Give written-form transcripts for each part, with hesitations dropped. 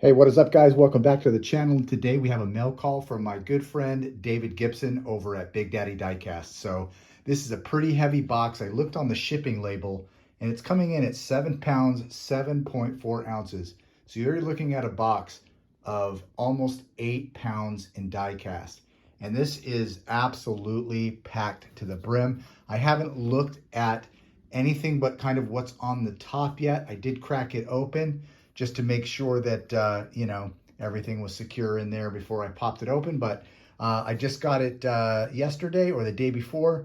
Hey, what is up, guys? Welcome back to the channel. Today we have a mail call from my good friend David Gibson over at Big Daddy Diecast. So this is a pretty heavy box. I looked on the shipping label and it's coming in at 7 pounds, 7.4 ounces. So you're looking at a box of almost 8 pounds in diecast. And this is absolutely packed to the brim. I haven't looked at anything but kind of what's on the top yet. I did crack it open just to make sure that, everything was secure in there before I popped it open. But I just got it yesterday or the day before,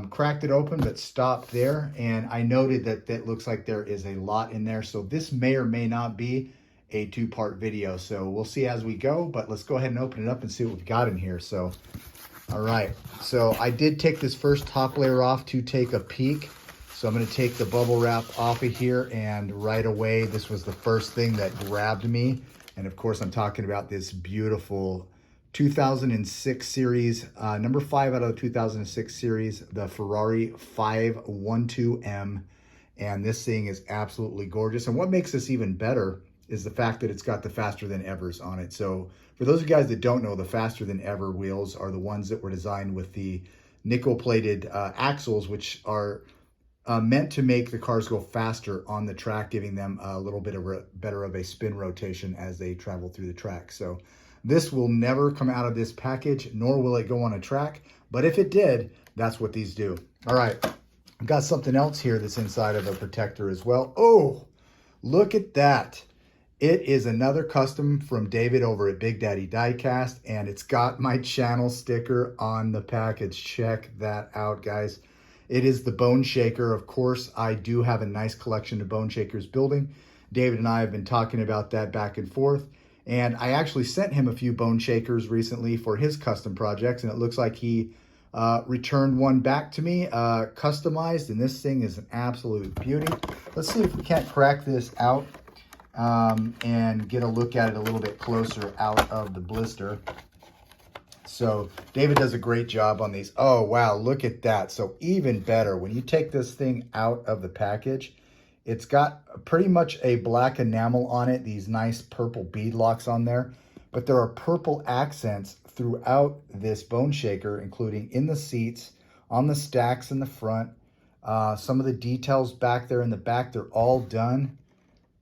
cracked it open, but stopped there. And I noted that it looks like there is a lot in there. So this may or may not be a two-part video. So we'll see as we go, but let's go ahead and open it up and see what we've got in here. So, all right. So I did take this first top layer off to take a peek. So I'm going to take the bubble wrap off of here, and right away, this was the first thing that grabbed me. And of course, I'm talking about this beautiful 2006 series, number 5 out of the 2006 series, the Ferrari 512M. And this thing is absolutely gorgeous. And what makes this even better is the fact that it's got the faster than evers on it. So for those of you guys that don't know, the faster than ever wheels are the ones that were designed with the nickel plated axles, which are meant to make the cars go faster on the track, giving them a little bit of better of a spin rotation as they travel through the track. So this will never come out of this package, nor will it go on a track. But if it did, that's what these do. All right, I've got something else here that's inside of a protector as well. Oh, look at that. It is another custom from David over at Big Daddy Diecast, and it's got my channel sticker on the package. Check that out, guys. It is the Bone Shaker. Of course, I do have a nice collection of Bone Shakers building. David and I have been talking about that back and forth. And I actually sent him a few Bone Shakers recently for his custom projects. And it looks like he returned one back to me, customized. And this thing is an absolute beauty. Let's see if we can't crack this out and get a look at it a little bit closer out of the blister. So David does a great job on these. Oh, wow, look at that. So even better, when you take this thing out of the package, it's got pretty much a black enamel on it, these nice purple bead locks on there, but there are purple accents throughout this Bone Shaker, including in the seats, on the stacks in the front, some of the details back there in the back, they're all done.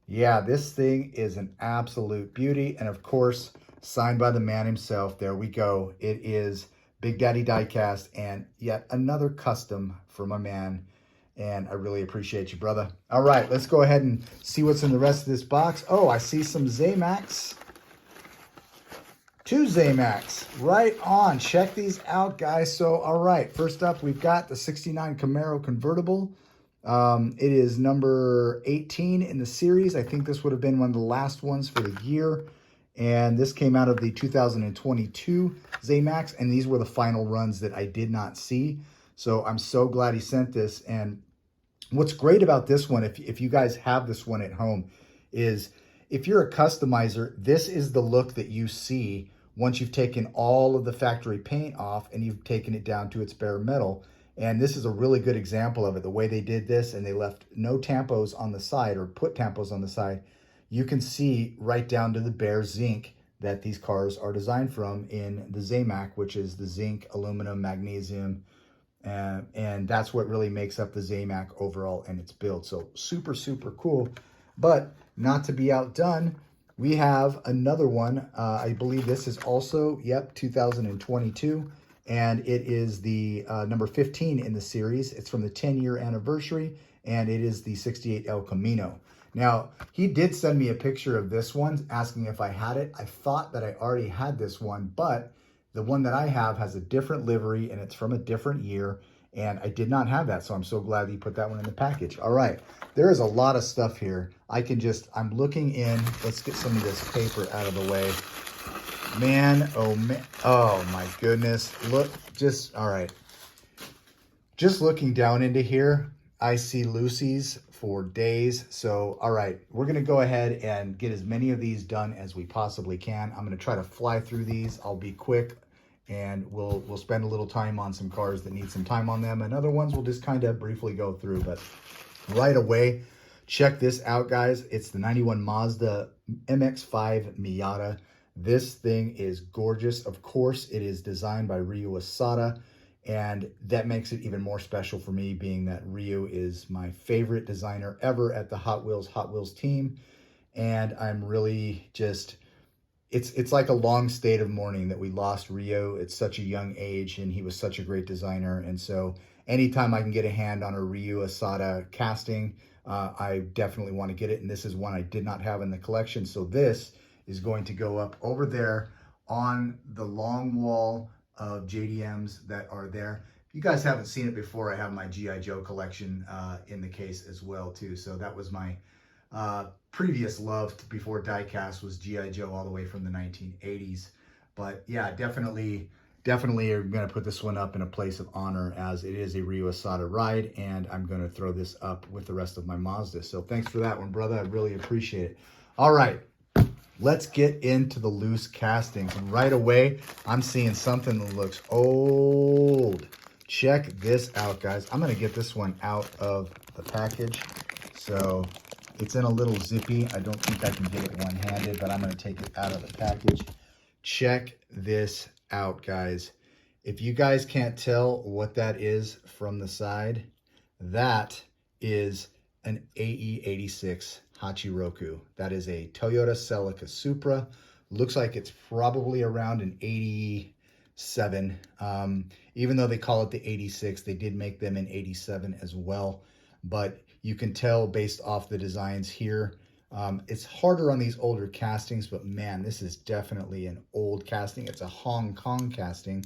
Yeah, this thing is an absolute beauty. And of course, signed by the man himself. There we go. It is Big Daddy Diecast, and yet another custom for my man. And I really appreciate you, brother. All right, let's go ahead and see what's in the rest of this box. Oh, I see some Zamax. 2 Zamax. Right on. Check these out, guys. So, all right, first up, we've got the 69 Camaro convertible. It is number 18 in the series. I think this would have been one of the last ones for the year. And this came out of the 2022 Zamax, and these were the final runs that I did not see. So I'm so glad he sent this. And what's great about this one, if you guys have this one at home, is if you're a customizer, this is the look that you see once you've taken all of the factory paint off and you've taken it down to its bare metal. And this is a really good example of it, the way they did this, and they left no tampos on the side or put tampos on the side. You can see right down to the bare zinc that these cars are designed from in the Zamac, which is the zinc, aluminum, magnesium, and that's what really makes up the Zamac overall and its build. So super, super cool. But not to be outdone, we have another one. I believe this is also, 2022, and it is the number 15 in the series. It's from the 10-year anniversary, and it is the 68 El Camino. Now, he did send me a picture of this one, asking if I had it. I thought that I already had this one, but the one that I have has a different livery, and it's from a different year, and I did not have that, so I'm so glad he put that one in the package. All right, there is a lot of stuff here. I'm looking in. Let's get some of this paper out of the way. Man, oh my goodness. Look, all right. Just looking down into here, I see Lucy's for days. So, all right, we're going to go ahead and get as many of these done as we possibly can. I'm going to try to fly through these. I'll be quick, and we'll spend a little time on some cars that need some time on them, and other ones we'll just kind of briefly go through. But right away, Check this out, guys. It's the 91 Mazda MX-5 Miata. This thing is gorgeous. Of course, it is designed by Ryu Asada, and that makes it even more special for me, being that Ryu is my favorite designer ever at the Hot Wheels team. And I'm really just, it's like a long state of mourning that we lost Ryu at such a young age, and he was such a great designer. And so anytime I can get a hand on a Ryu Asada casting, I definitely want to get it. And this is one I did not have in the collection. So this is going to go up over there on the long wall of JDMs that are there. If you guys haven't seen it before, I have my G.I. Joe collection in the case as well too. So that was my previous love before diecast, was G.I. Joe all the way from the 1980s. But yeah, definitely are going to put this one up in a place of honor, as it is a Ryu Asada ride, and I'm going to throw this up with the rest of my Mazda. So thanks for that one, brother. I really appreciate it. All right, let's get into the loose castings. And right away, I'm seeing something that looks old. Check this out, guys. I'm going to get this one out of the package. So it's in a little zippy. I don't think I can get it one-handed, but I'm going to take it out of the package. Check this out, guys. If you guys can't tell what that is from the side, that is an AE86 Hachiroku. That is a Toyota Celica Supra. Looks like it's probably around an 87. Even though they call it the 86, they did make them in 87 as well. But you can tell based off the designs here. It's harder on these older castings, but man, this is definitely an old casting. It's a Hong Kong casting,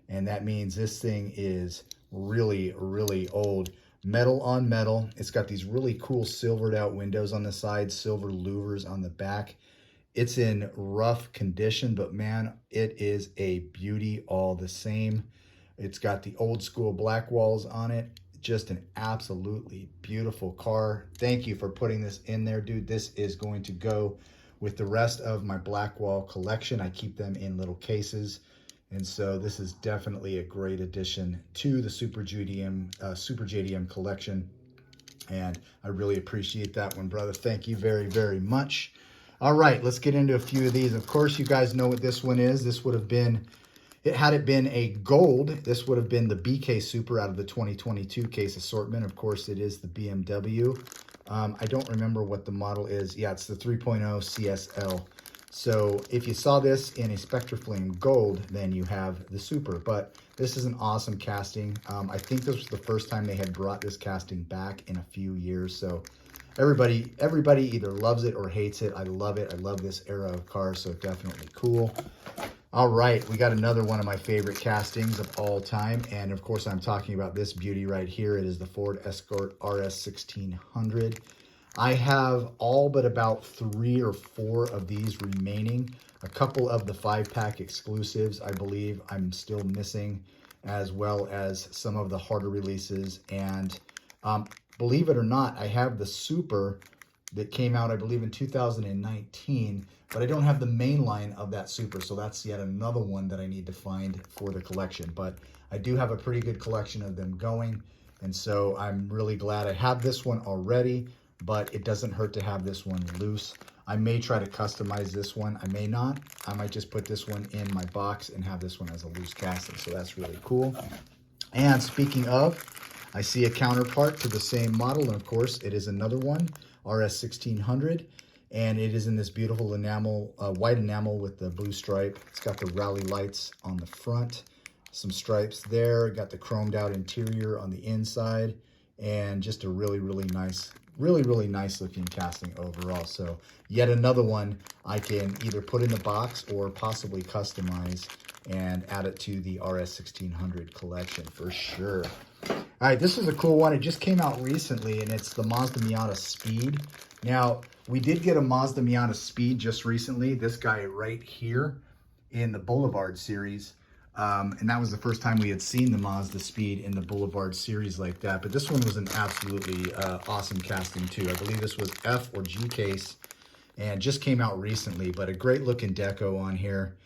and that means this thing is really, really old. Metal on metal. It's got these really cool silvered out windows on the side, silver louvers on the back. It's in rough condition, but man, it is a beauty all the same. It's got the old school black walls on it. Just an absolutely beautiful car. Thank you for putting this in there, dude. This is going to go with the rest of my Blackwall collection. I keep them in little cases. And so this is definitely a great addition to the Super JDM collection. And I really appreciate that one, brother. Thank you very, very much. All right, let's get into a few of these. Of course, you guys know what this one is. This would have been, had it been a gold, this would have been the BK Super out of the 2022 case assortment. Of course, it is the BMW. I don't remember what the model is. Yeah, it's the 3.0 CSL. So if you saw this in a Spectraflame Gold, then you have the Super. But this is an awesome casting. I think this was the first time they had brought this casting back in a few years. So everybody either loves it or hates it. I love it. I love this era of cars, so definitely cool. All right, we got another one of my favorite castings of all time. And of course, I'm talking about this beauty right here. It is the Ford Escort RS 1600. I have all but about 3 or 4 of these remaining. A couple of the 5-pack exclusives, I believe I'm still missing, as well as some of the harder releases. And believe it or not, I have the Super that came out, I believe, in 2019, but I don't have the main line of that Super, so that's yet another one that I need to find for the collection. But I do have a pretty good collection of them going, and so I'm really glad I have this one already, but it doesn't hurt to have this one loose. I may try to customize this one. I may not. I might just put this one in my box and have this one as a loose casting, so that's really cool. And speaking of, I see a counterpart to the same model, and of course, it is another one, RS 1600, and it is in this beautiful enamel, white enamel with the blue stripe. It's got the rally lights on the front, some stripes there, got the chromed out interior on the inside, and just a really, really nice looking casting overall. So yet another one I can either put in the box or possibly customize and add it to the RS 1600 collection for sure. All right, this is a cool one. It just came out recently, and it's the Mazda Miata Speed. Now, we did get a Mazda Miata Speed just recently, this guy right here in the Boulevard series. And that was the first time we had seen the Mazda Speed in the Boulevard series like that. But this one was an absolutely awesome casting too. I believe this was F or G case and just came out recently, but a great looking deco on here.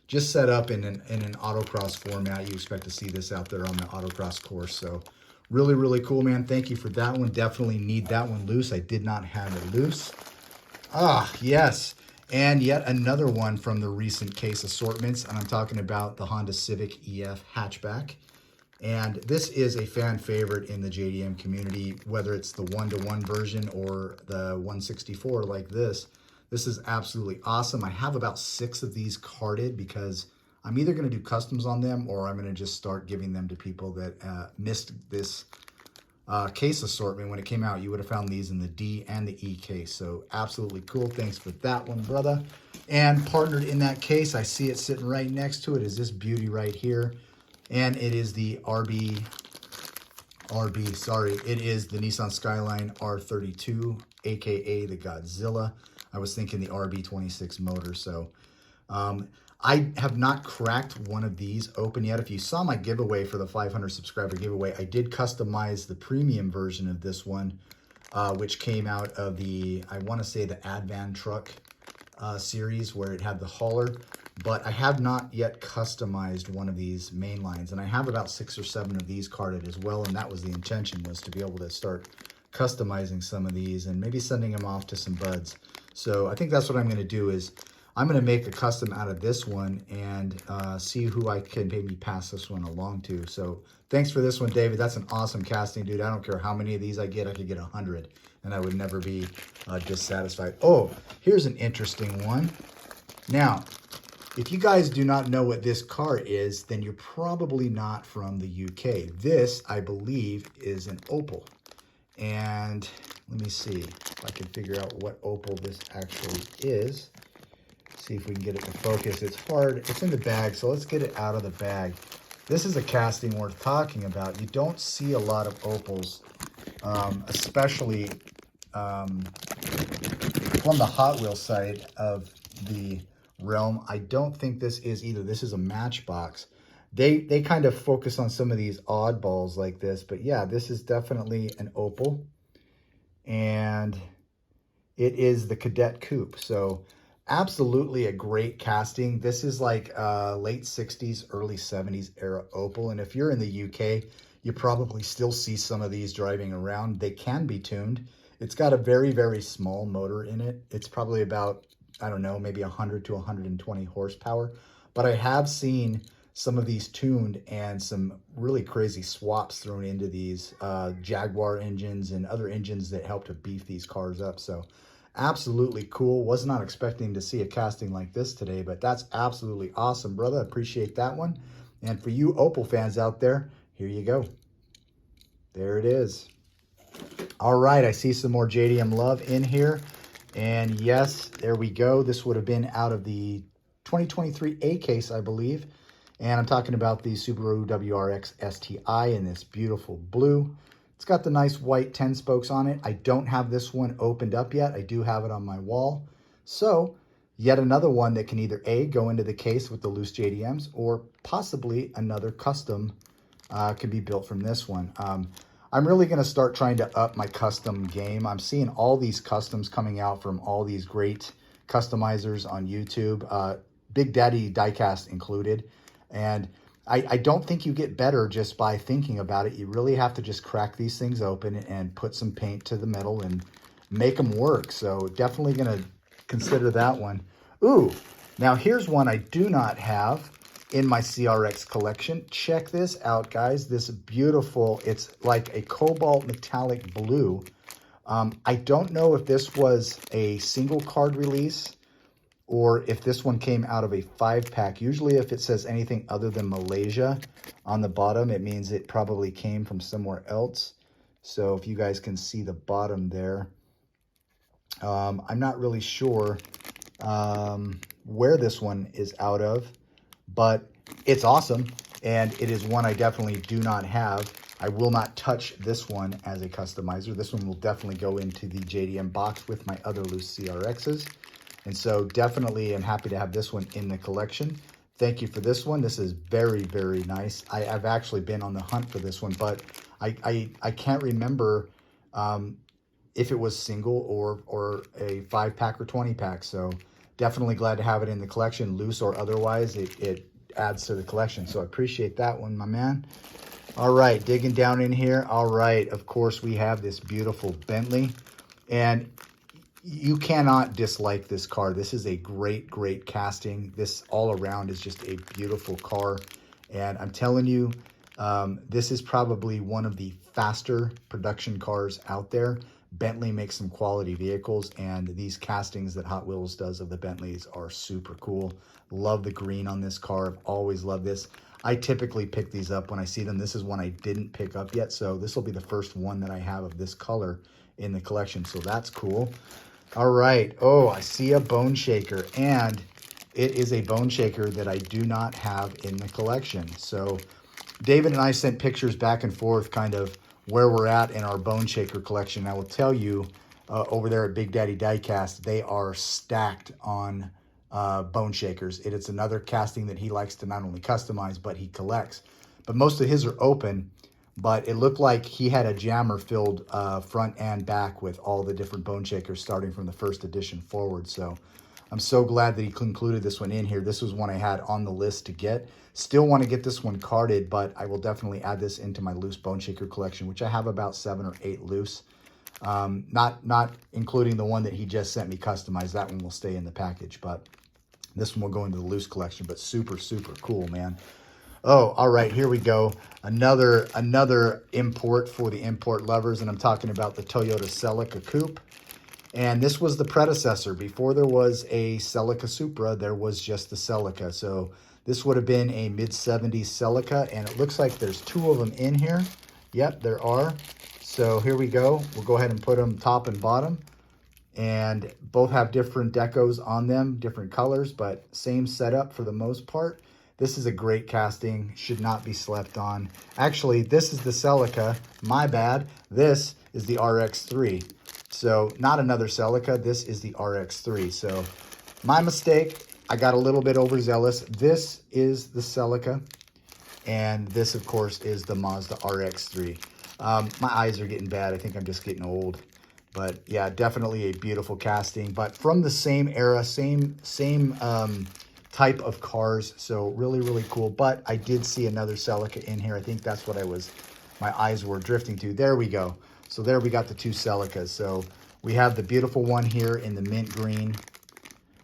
Just set up in an autocross format. You expect to see this out there on the autocross course. So Really, really cool, man. Thank you for that one. Definitely need that one loose. I did not have it loose. Ah, yes. And yet another one from the recent case assortments. And I'm talking about the Honda Civic EF hatchback. And this is a fan favorite in the JDM community, whether it's the 1-to-1 version or the 164 like this. This is absolutely awesome. I have about 6 of these carded because I'm either going to do customs on them or I'm going to just start giving them to people that missed this case assortment. When it came out, you would have found these in the D and the E case. So absolutely cool. Thanks for that one, brother. And partnered in that case, I see it sitting right next to it, is this beauty right here. And it is the it is the Nissan Skyline R32, aka the Godzilla. I was thinking the RB26 motor. So I have not cracked one of these open yet. If you saw my giveaway for the 500 subscriber giveaway, I did customize the premium version of this one, which came out of the, I want to say the Advan truck series where it had the hauler. But I have not yet customized one of these main lines, and I have about 6 or 7 of these carded as well, and that was the intention, was to be able to start customizing some of these and maybe sending them off to some buds. So I think that's what I'm going to do, is I'm going to make a custom out of this one and see who I can maybe pass this one along to. So thanks for this one, David. That's an awesome casting, dude. I don't care how many of these I get. I could get 100, and I would never be dissatisfied. Oh, here's an interesting one. Now, if you guys do not know what this car is, then you're probably not from the UK. This, I believe, is an Opel. And let me see if I can figure out what Opel this actually is. See if we can get it to focus. It's hard. It's in the bag, so let's get it out of the bag. This is a casting worth talking about. You don't see a lot of Opels, especially from the Hot Wheels side of the realm. I don't think this is either. This is a Matchbox. They kind of focus on some of these oddballs like this, but yeah, this is definitely an Opel, and it is the Cadet Coupe. So absolutely a great casting. This is like late 60s, early 70s era Opel, and if you're in the UK, you probably still see some of these driving around. They can be tuned. It's got a very, very small motor in it. It's probably about, I don't know, maybe 100 to 120 horsepower. But I have seen some of these tuned and some really crazy swaps thrown into these Jaguar engines and other engines that help to beef these cars up. So absolutely cool. Was not expecting to see a casting like this today, but that's absolutely awesome, brother. Appreciate that one. And for you Opel fans out there, here you go. There it is. All right, I see some more JDM love in here. And yes, there we go. This would have been out of the 2023 A case, I believe. And I'm talking about the Subaru WRX STI in this beautiful blue. It's got the nice white 10 spokes on it. I don't have this one opened up yet. I do have it on my wall. So yet another one that can either A, go into the case with the loose JDMs, or possibly another custom can be built from this one. I'm really going to start trying to up my custom game. I'm seeing all these customs coming out from all these great customizers on YouTube, Big Daddy Diecast included. And I don't think you get better just by thinking about it. You really have to just crack these things open and put some paint to the metal and make them work. So definitely going to consider that one. Ooh, now here's one I do not have in my CRX collection. Check this out, guys. This beautiful, it's like a cobalt metallic blue. I don't know if this was a single card release or if this one came out of a 5-pack. Usually if it says anything other than Malaysia on the bottom, it means it probably came from somewhere else. So if you guys can see the bottom there, I'm not really sure where this one is out of, but it's awesome, and it is one I definitely do not have. I will not touch this one as a customizer. This one will definitely go into the JDM box with my other loose CRXs. And so definitely am happy to have this one in the collection. Thank you for this one. This is very, very nice. I've actually been on the hunt for this one, but I can't remember if it was single or a 5-pack or 20-pack. So definitely glad to have it in the collection, loose or otherwise. It adds to the collection. So I appreciate that one, my man. All right, digging down in here. All right, of course, we have this beautiful Bentley. And you cannot dislike this car. This is a great, great casting. This all around is just a beautiful car. And I'm telling you, this is probably one of the faster production cars out there. Bentley makes some quality vehicles, and these castings that Hot Wheels does of the Bentleys are super cool. Love the green on this car. I've always loved this. I typically pick these up when I see them. This is one I didn't pick up yet, so this will be the first one that I have of this color in the collection, so that's cool. All right. Oh, I see a bone shaker, and it is a bone shaker that I do not have in the collection. So David and I sent pictures back and forth kind of where we're at in our bone shaker collection. I will tell you, over there at Big Daddy Diecast, they are stacked on bone shakers. It's another casting that he likes to not only customize, but he collects. But most of his are open, but it looked like he had a jammer filled front and back with all the different bone shakers starting from the first edition forward. So I'm so glad that he concluded this one in here. This was one I had on the list to get. Still want to get this one carded, but I will definitely add this into my loose bone shaker collection, which I have about 7 or 8 loose. Not including the one that he just sent me customized. That one will stay in the package, but this one will go into the loose collection. But super, super cool, man. Oh, all right, here we go. Another import for the import lovers, and I'm talking about the Toyota Celica Coupe. And this was the predecessor. Before there was a Celica Supra, there was just the Celica. So this would have been a mid-70s Celica, and it looks like there's 2 of them in here. Yep, there are. So here we go. We'll go ahead and put them top and bottom. And both have different decos on them, different colors, but same setup for the most part. This is a great casting, should not be slept on. Actually, this is the Celica, my bad. This is the RX-3. So not another Celica, this is the RX-3. So my mistake, I got a little bit overzealous. This is the Celica, and this, of course, is the Mazda RX-3. My eyes are getting bad. I think I'm just getting old. But yeah, definitely a beautiful casting. But from the same era, same type of cars. So really, really cool. But I did see another Celica in here. I think that's what my eyes were drifting to. There we go. So there we got the 2 Celicas. So we have the beautiful one here in the mint green,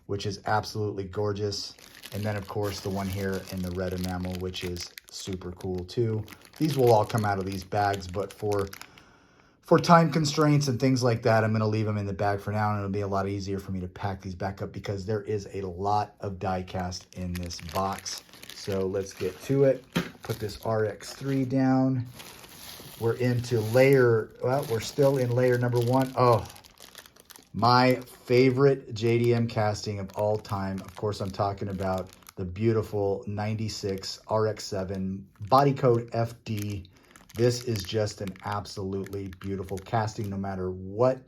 which is absolutely gorgeous. And then, of course, the one here in the red enamel, which is super cool too. These will all come out of these bags, but for time constraints and things like that, I'm going to leave them in the bag for now, and it'll be a lot easier for me to pack these back up because there is a lot of die cast in this box. So let's get to it. Put this RX-3 down. We're into we're still in layer number 1. Oh, my favorite JDM casting of all time. Of course, I'm talking about the beautiful 96 RX-7 body code FD. This is just an absolutely beautiful casting. No matter what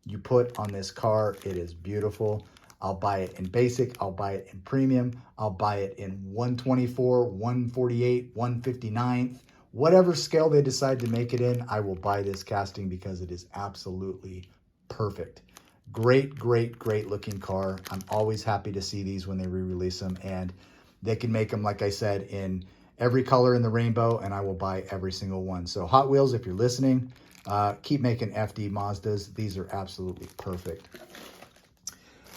you put on this car, it is beautiful. I'll buy it in basic. I'll buy it in premium. I'll buy it in 124, 148, 159. Whatever scale they decide to make it in, I will buy this casting because it is absolutely perfect. Great, great, great looking car. I'm always happy to see these when they re-release them. And they can make them, like I said, in every color in the rainbow, and I will buy every single one. So Hot Wheels, if you're listening, keep making FD Mazdas. These are absolutely perfect.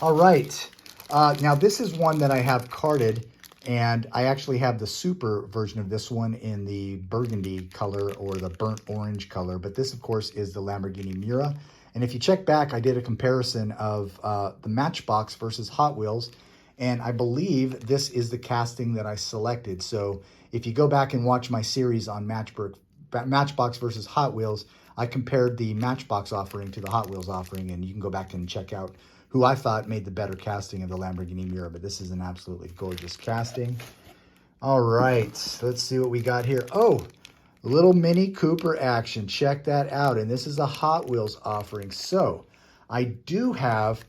All right. Now this is one that I have carded, and I actually have the super version of this one in the burgundy color or the burnt orange color. But this, of course, is the Lamborghini Miura. And if you check back, I did a comparison of the Matchbox versus Hot Wheels. And I believe this is the casting that I selected. So if you go back and watch my series on Matchbox versus Hot Wheels, I compared the Matchbox offering to the Hot Wheels offering, and you can go back and check out who I thought made the better casting of the Lamborghini Miura. But this is an absolutely gorgeous casting. All right, let's see what we got here. Oh, little Mini Cooper action. Check that out. And this is a Hot Wheels offering. So I do have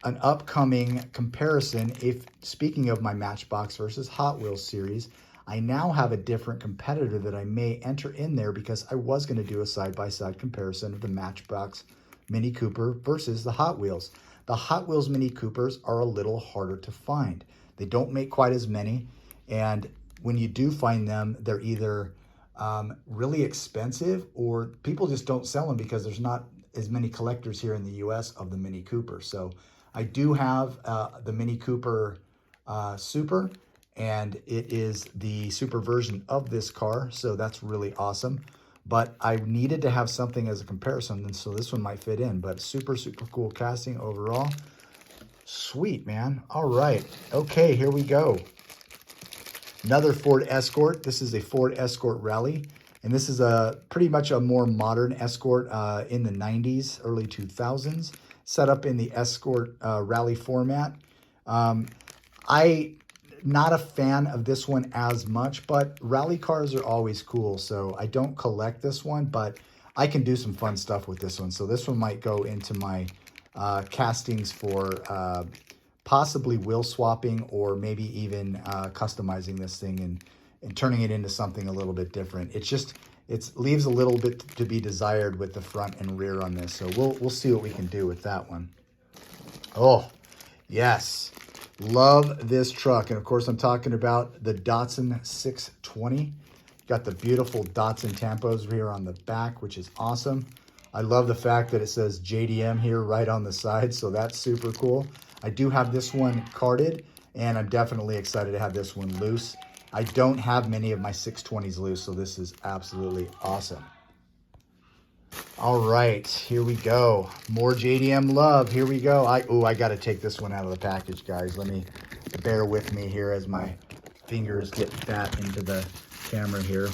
an upcoming comparison. If speaking of my Matchbox versus Hot Wheels series, I now have a different competitor that I may enter in there because I was going to do a side-by-side comparison of the Matchbox Mini Cooper versus the Hot Wheels. The Hot Wheels Mini Coopers are a little harder to find. They don't make quite as many, and when you do find them, they're either really expensive, or people just don't sell them because there's not as many collectors here in the US of the Mini Cooper. So I do have the Mini Cooper Super, and it is the super version of this car. So that's really awesome. But I needed to have something as a comparison, and so this one might fit in. But super, super cool casting overall. Sweet, man. All right. Okay, here we go. Another Ford Escort. This is a Ford Escort Rally. And this is a pretty much a more modern Escort in the 90s, early 2000s. Set up in the Escort Rally format. Not a fan of this one as much, but rally cars are always cool. So I don't collect this one, but I can do some fun stuff with this one. So this one might go into my castings for possibly wheel swapping, or maybe even customizing this thing and turning it into something a little bit different. It leaves a little bit to be desired with the front and rear on this. So we'll see what we can do with that one. Oh, yes. Love this truck. And of course, I'm talking about the Datsun 620. Got the beautiful Datsun tampos here on the back, which is awesome. I love the fact that it says JDM here right on the side, so that's super cool. I do have this one carded, and I'm definitely excited to have this one loose. I don't have many of my 620s loose, so this is absolutely awesome. All right, here we go. More JDM love. Here we go. I got to take this one out of the package, guys. Let me bear with me here as my fingers get that into the camera here.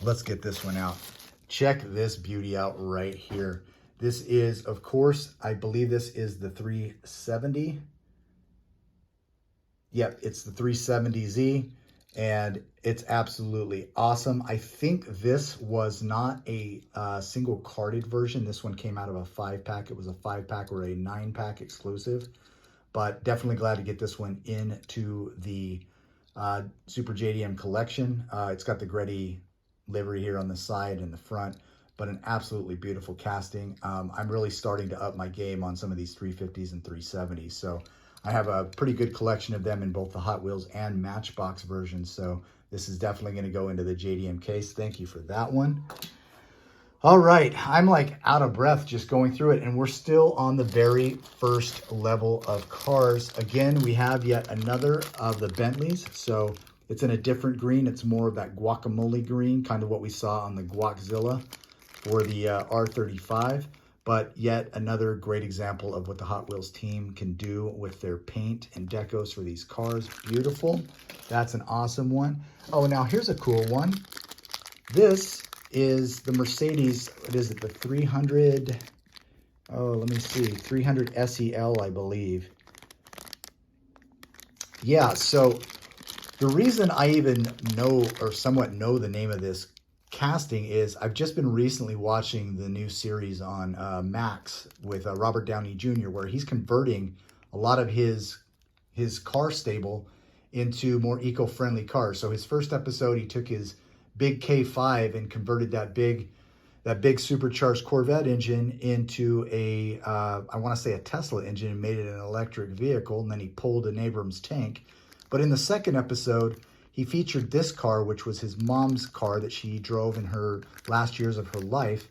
Let's get this one out. Check this beauty out right here. This is, of course, I believe this is the 370. Yep, it's the 370Z, and it's absolutely awesome. I think this was not a single carded version. This one came out of a 5-pack. It was a 5-pack or a 9-pack exclusive, but definitely glad to get this one into the Super JDM collection. It's got the Gretty livery here on the side and the front, but an absolutely beautiful casting. I'm really starting to up my game on some of these 350s and 370s. So I have a pretty good collection of them in both the Hot Wheels and Matchbox versions. So this is definitely going to go into the JDM case. Thank you for that one. All right, I'm like out of breath just going through it, and we're still on the very first level of cars. Again, we have yet another of the Bentleys. So it's in a different green. It's more of that guacamole green, kind of what we saw on the Guaczilla for the R35. But yet another great example of what the Hot Wheels team can do with their paint and decos for these cars. Beautiful. That's an awesome one. Oh, now here's a cool one. This is the Mercedes, what is it, the 300, oh, let me see, 300 SEL, I believe. Yeah, so the reason I even know or somewhat know the name of this casting is I've just been recently watching the new series on Max with Robert Downey Jr., where he's converting a lot of his car stable into more eco-friendly cars. So his first episode, he took his big K5 and converted that big supercharged Corvette engine into a I want to say a Tesla engine, and made it an electric vehicle. And then he pulled an Abrams tank. But in the second episode, he featured this car, which was his mom's car that she drove in her last years of her life.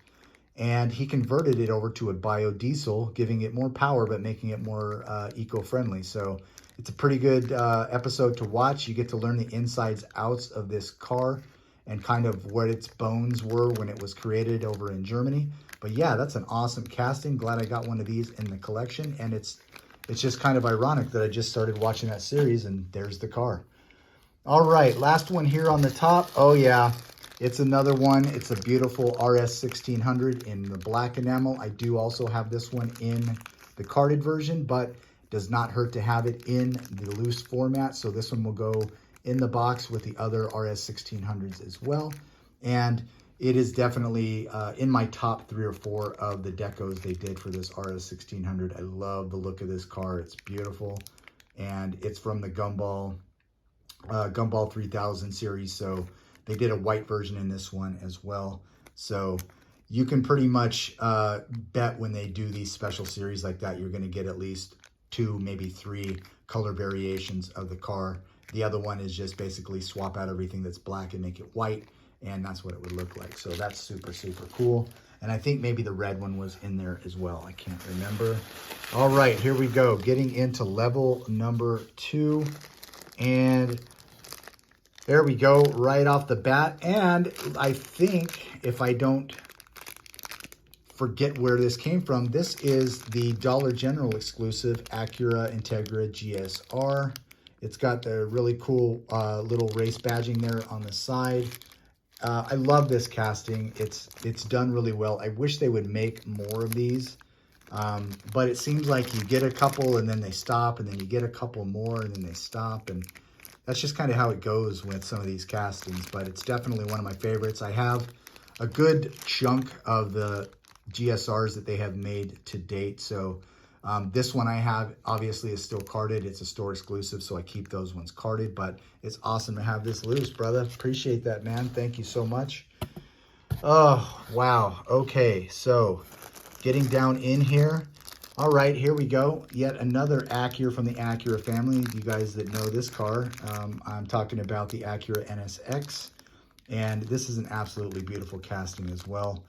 And he converted it over to a biodiesel, giving it more power, but making it more eco-friendly. So it's a pretty good episode to watch. You get to learn the insides outs of this car and kind of what its bones were when it was created over in Germany. But yeah, that's an awesome casting. Glad I got one of these in the collection. And it's just kind of ironic that I just started watching that series and there's the car. All right, last one here on the top. Oh yeah, it's another one. It's a beautiful RS 1600 in the black enamel. I do also have this one in the carded version, but does not hurt to have it in the loose format. So this one will go in the box with the other RS 1600s as well. And it is definitely in my top 3 or 4 of the decos they did for this RS 1600. I love the look of this car. It's beautiful. And it's from the Gumball 3000 series. So they did a white version in this one as well. So you can pretty much bet when they do these special series like that, you're going to get at least 2, maybe 3 color variations of the car. The other one is just basically swap out everything that's black and make it white. and that's what it would look like. So that's super, super cool. And I think maybe the red one was in there as well. I can't remember. All right, here we go. Getting into level number 2. And there we go, right off the bat. And I think, if I don't forget where this came from, this is the Dollar General exclusive Acura Integra GSR. It's got the really cool little race badging there on the side. I love this casting. It's done really well. I wish they would make more of these, but it seems like you get a couple and then they stop, and then you get a couple more and then they stop, and that's just kind of how it goes with some of these castings. But it's definitely one of my favorites. I have a good chunk of the GSRs that they have made to date. So this one I have obviously is still carded. It's a store exclusive, so I keep those ones carded, but it's awesome to have this loose, brother. Appreciate that, man. Thank you so much. Oh, wow. Okay, so getting down in here. All right, here we go. Yet another Acura from the Acura family. You guys that know this car, I'm talking about the Acura NSX. And this is an absolutely beautiful casting as well.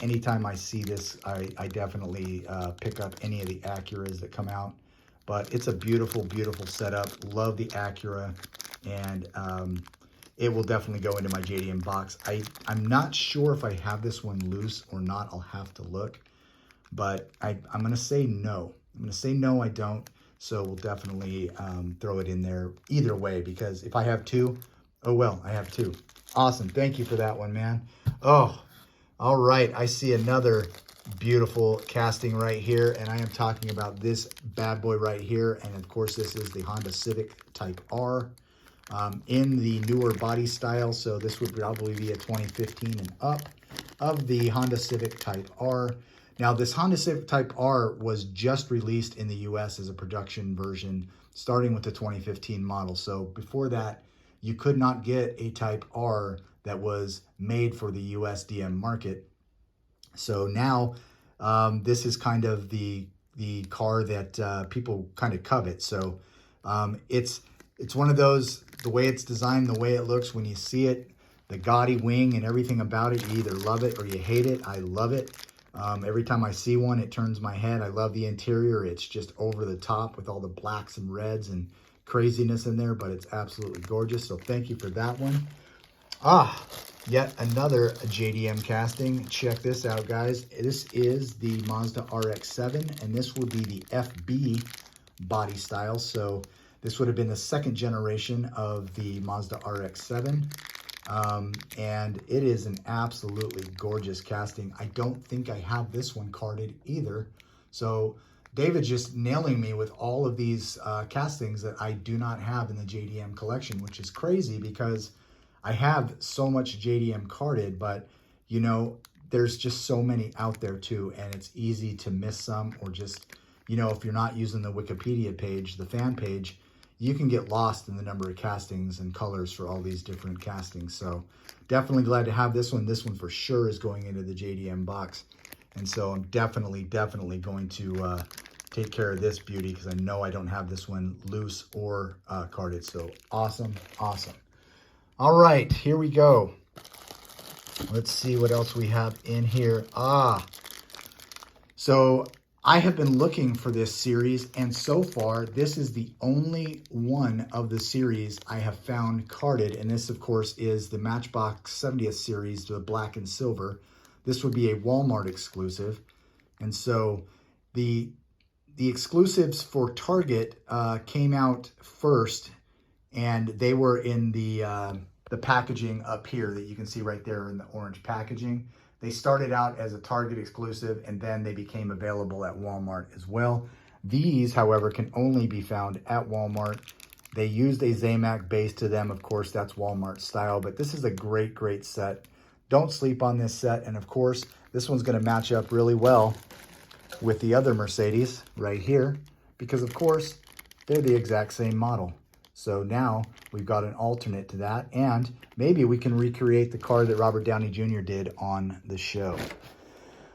Anytime I see this, I definitely pick up any of the Acuras that come out. But it's a beautiful, beautiful setup. Love the Acura. And it will definitely go into my JDM box. I'm not sure if I have this one loose or not. I'll have to look. But I'm going to say no. I'm going to say no, I don't. So we'll definitely throw it in there either way. Because if I have two, oh well, I have two. Awesome. Thank you for that one, man. Oh, all right. I see another beautiful casting right here, and I am talking about this bad boy right here. And of course, this is the Honda Civic Type R in the newer body style. So this would probably be a 2015 and up of the Honda Civic Type R. Now, this Honda Civic Type R was just released in the US as a production version, starting with the 2015 model. So before that, you could not get a Type R that was made for the USDM market. So now this is kind of the car that people kind of covet. So it's one of those, the way it's designed, the way it looks, when you see it, the gaudy wing and everything about it, you either love it or you hate it. I love it. Every time I see one, it turns my head. I love the interior. It's just over the top with all the blacks and reds and craziness in there, but it's absolutely gorgeous. So thank you for that one. Yet another JDM casting. Check this out, guys. This is the Mazda RX-7, and this would be the FB body style. So this would have been the second generation of the Mazda RX-7. And it is an absolutely gorgeous casting. I don't think I have this one carded either. So David's just nailing me with all of these castings that I do not have in the JDM collection, which is crazy because I have so much JDM carded, but you know, there's just so many out there too, and it's easy to miss some, or just, you know, if you're not using the Wikipedia page, the fan page, you can get lost in the number of castings and colors for all these different castings. So definitely glad to have this one. This one for sure is going into the JDM box. And so I'm definitely going to take care of this beauty, because I know I don't have this one loose or carded. So awesome, awesome. All right, here we go. Let's see what else we have in here. So I have been looking for this series, and so far, this is the only one of the series I have found carded. And this, of course, is the Matchbox 70th series, the black and silver. This would be a Walmart exclusive. And so the exclusives for Target came out first, and they were in the packaging up here that you can see right there in the orange packaging. They started out as a Target exclusive, and then they became available at Walmart as well. These, however, can only be found at Walmart. They used a Zamac base to them. Of course, that's Walmart style, but this is a great, great set. Don't sleep on this set. And of course, this one's going to match up really well with the other Mercedes right here, because of course, they're the exact same model. So now we've got an alternate to that, and maybe we can recreate the car that Robert Downey Jr. did on the show.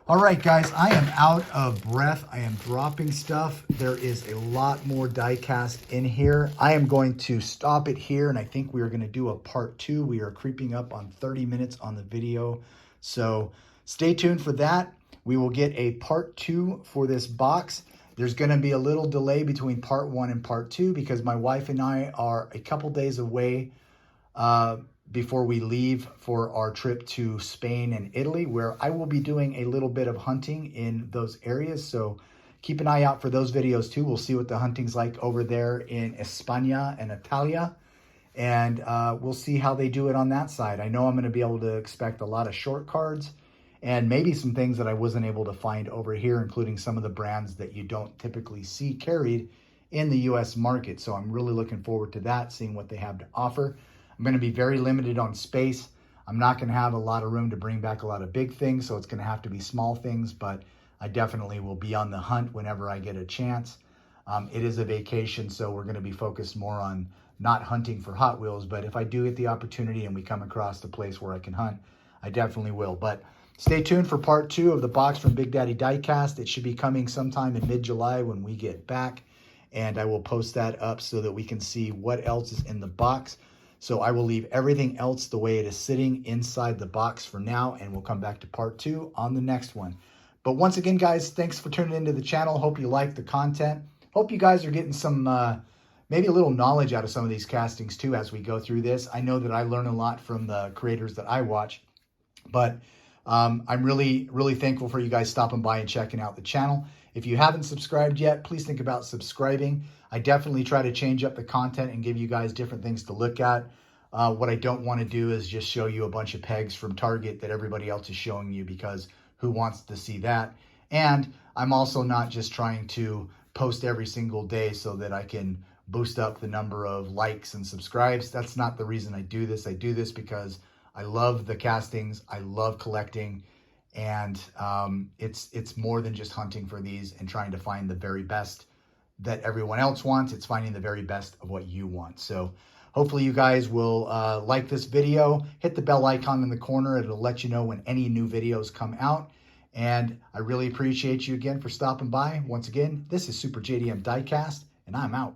All right, guys, I am out of breath. I am dropping stuff. There is a lot more die cast in here. I am going to stop it here, and I think we are going to do a part 2. We are creeping up on 30 minutes on the video, so stay tuned for that. We will get a part 2 for this box. There's going to be a little delay between part 1 and part 2 because my wife and I are a couple days away before we leave for our trip to Spain and Italy, where I will be doing a little bit of hunting in those areas. So keep an eye out for those videos too. We'll see what the hunting's like over there in España and Italia. And we'll see how they do it on that side. I know I'm going to be able to expect a lot of short cards and maybe some things that I wasn't able to find over here, including some of the brands that you don't typically see carried in the US market. So I'm really looking forward to that, seeing what they have to offer. I'm going to be very limited on space. I'm not going to have a lot of room to bring back a lot of big things, so it's going to have to be small things, but I definitely will be on the hunt whenever I get a chance. It is a vacation, so we're going to be focused more on not hunting for Hot Wheels, but if I do get the opportunity and we come across the place where I can hunt, I definitely will. But stay tuned for part 2 of the box from Big Daddy Diecast. It should be coming sometime in mid-July when we get back, and I will post that up so that we can see what else is in the box. So I will leave everything else the way it is sitting inside the box for now, and we'll come back to part 2 on the next one. But once again, guys, thanks for tuning into the channel. Hope you like the content. Hope you guys are getting some, maybe a little knowledge out of some of these castings too as we go through this. I know that I learn a lot from the creators that I watch, but I'm really, really thankful for you guys stopping by and checking out the channel. If you haven't subscribed yet, please think about subscribing. I definitely try to change up the content and give you guys different things to look at. What I don't want to do is just show you a bunch of pegs from Target that everybody else is showing you, because who wants to see that? And I'm also not just trying to post every single day so that I can boost up the number of likes and subscribes. That's not the reason I do this. I do this because I love the castings. I love collecting. And it's more than just hunting for these and trying to find the very best that everyone else wants. It's finding the very best of what you want. So hopefully you guys will like this video. Hit the bell icon in the corner. It'll let you know when any new videos come out. And I really appreciate you again for stopping by. Once again, this is Super JDM Diecast, and I'm out.